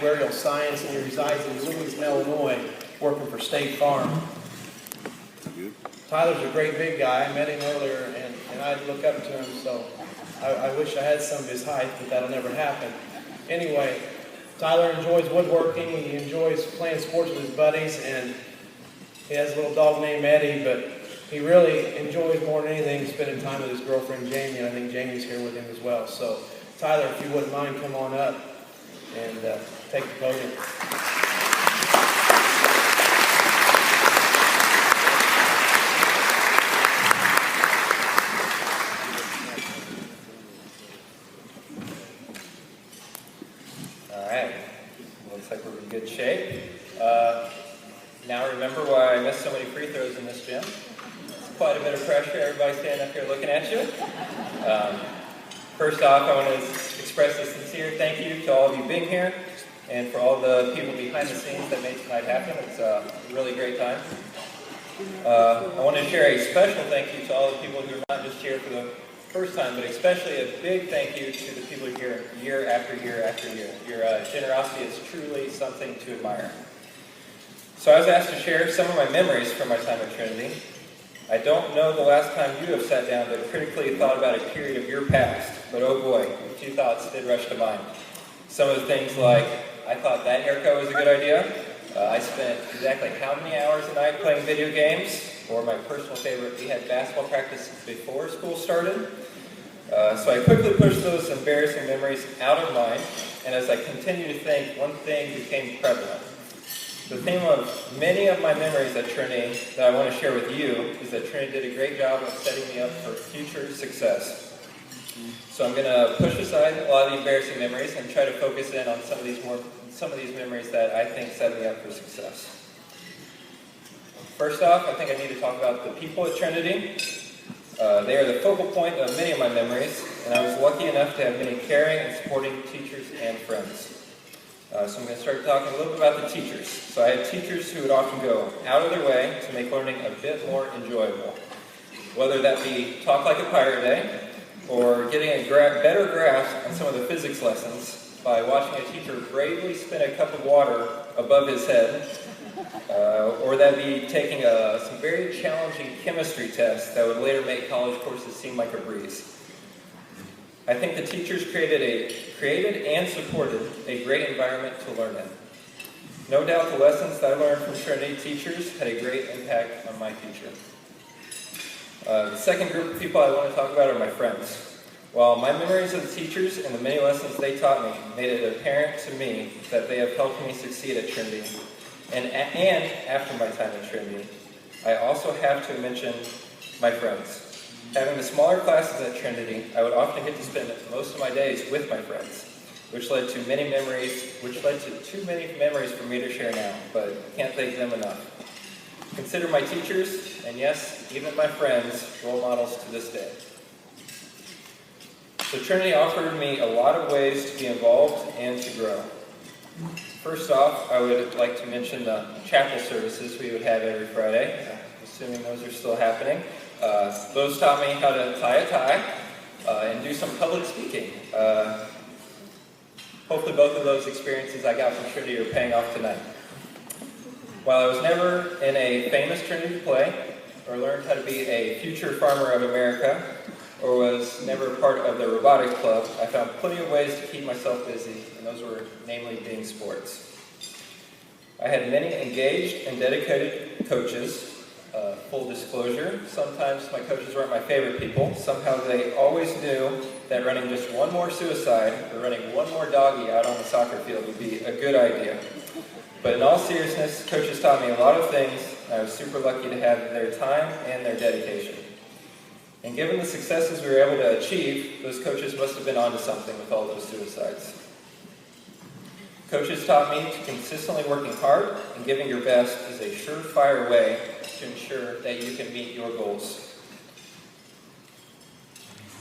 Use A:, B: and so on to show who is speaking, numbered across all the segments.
A: actuarial science, and he resides in Louisville, Illinois, working for State Farm. Tyler's a great big guy. I met him earlier, and I look up to him, so I wish I had some of his height, but that'll never happen. Anyway, Tyler enjoys woodworking. He enjoys playing sports with his buddies, and he has a little dog named Eddie, but he really enjoys more than anything spending time with his girlfriend Jamie, and I think Jamie's here with him as well. So, Tyler, if you wouldn't mind, come on up and take the podium.
B: All right, looks like we're in good shape. Now remember why I missed so many free throws in this gym. It's quite a bit of pressure, everybody standing up here looking at you. First off, I want to express a sincere thank you to all of you being here and for all the people behind the scenes that made tonight happen. It's a really great time. I want to share a special thank you to all the people who are not just here for the first time, but especially a big thank you to the people here year after year after year. Your generosity is truly something to admire. So I was asked to share some of my memories from my time at Trinity. I don't know the last time you have sat down to critically thought about a period of your past, but oh boy, a few thoughts did rush to mind. Some of the things like, I thought that haircut was a good idea. I spent exactly how many hours a night playing video games, or my personal favorite, we had basketball practice before school started. So I quickly pushed those embarrassing memories out of mind, and as I continued to think, one thing became prevalent. The theme of many of my memories at Trinity that I want to share with you is that Trinity did a great job of setting me up for future success. So I'm going to push aside a lot of the embarrassing memories and try to focus in on some of these memories that I think set me up for success. First off, I think I need to talk about the people at Trinity. They are the focal point of many of my memories, and I was lucky enough to have many caring and supporting teachers and friends. So I'm going to start talking a little bit about the teachers. So I had teachers who would often go out of their way to make learning a bit more enjoyable. Whether that be Talk Like a Pirate Day, or getting a better grasp on some of the physics lessons by watching a teacher bravely spin a cup of water above his head, or that be taking some very challenging chemistry tests that would later make college courses seem like a breeze. I think the teachers created and supported a great environment to learn in. No doubt the lessons that I learned from Trinity teachers had a great impact on my future. The second group of people I want to talk about are my friends. While my memories of the teachers and the many lessons they taught me made it apparent to me that they have helped me succeed at Trinity, and after my time at Trinity, I also have to mention my friends. Having the smaller classes at Trinity, I would often get to spend most of my days with my friends, which led to too many memories for me to share now, but can't thank them enough. Consider my teachers, and yes, even my friends, role models to this day. So Trinity offered me a lot of ways to be involved and to grow. First off, I would like to mention the chapel services we would have every Friday, assuming those are still happening. Those taught me how to tie a tie and do some public speaking. Hopefully both of those experiences I got from Trinity are paying off tonight. While I was never in a famous Trinity play, or learned how to be a future farmer of America, or was never part of the robotics club, I found plenty of ways to keep myself busy, and those were namely being sports. I had many engaged and dedicated coaches. Full disclosure, sometimes my coaches weren't my favorite people. Somehow they always knew that running just one more suicide or running one more doggy out on the soccer field would be a good idea. But in all seriousness, coaches taught me a lot of things. I was super lucky to have their time and their dedication. And given the successes we were able to achieve, those coaches must have been onto something with all those suicides. Coaches taught me to consistently working hard and giving your best is a surefire way to ensure that you can meet your goals.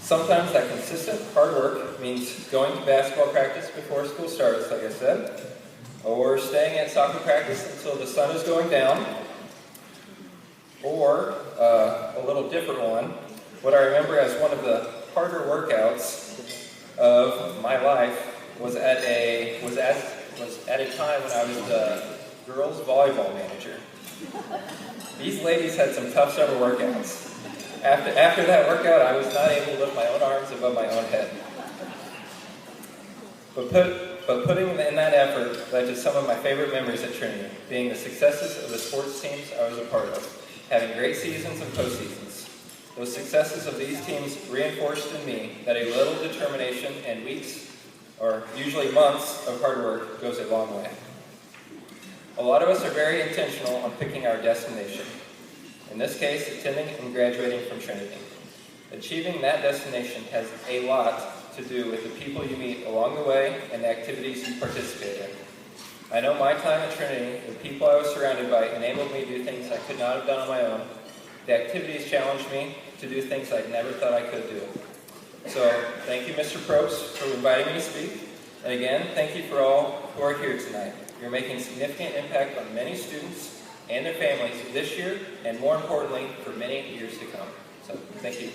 B: Sometimes that consistent hard work means going to basketball practice before school starts, like I said, or staying at soccer practice until the sun is going down, or a little different one, what I remember as one of the harder workouts of my life was as was at a time when I was the girls volleyball manager. These ladies had some tough summer workouts. After that workout, I was not able to lift my own arms above my own head. But putting in that effort led to some of my favorite memories at Trinity, being the successes of the sports teams I was a part of, having great seasons and postseasons. Those successes of these teams reinforced in me that a little determination and weeks, or usually months, of hard work goes a long way. A lot of us are very intentional on picking our destination. In this case, attending and graduating from Trinity. Achieving that destination has a lot to do with the people you meet along the way and the activities you participate in. I know my time at Trinity, the people I was surrounded by enabled me to do things I could not have done on my own. The activities challenged me to do things I never thought I could do. So, thank you, Mr. Probst, for inviting me to speak. And again, thank you for all who are here tonight. You're making significant impact on many students and their families this year, and more importantly, for many years to come. So, thank you.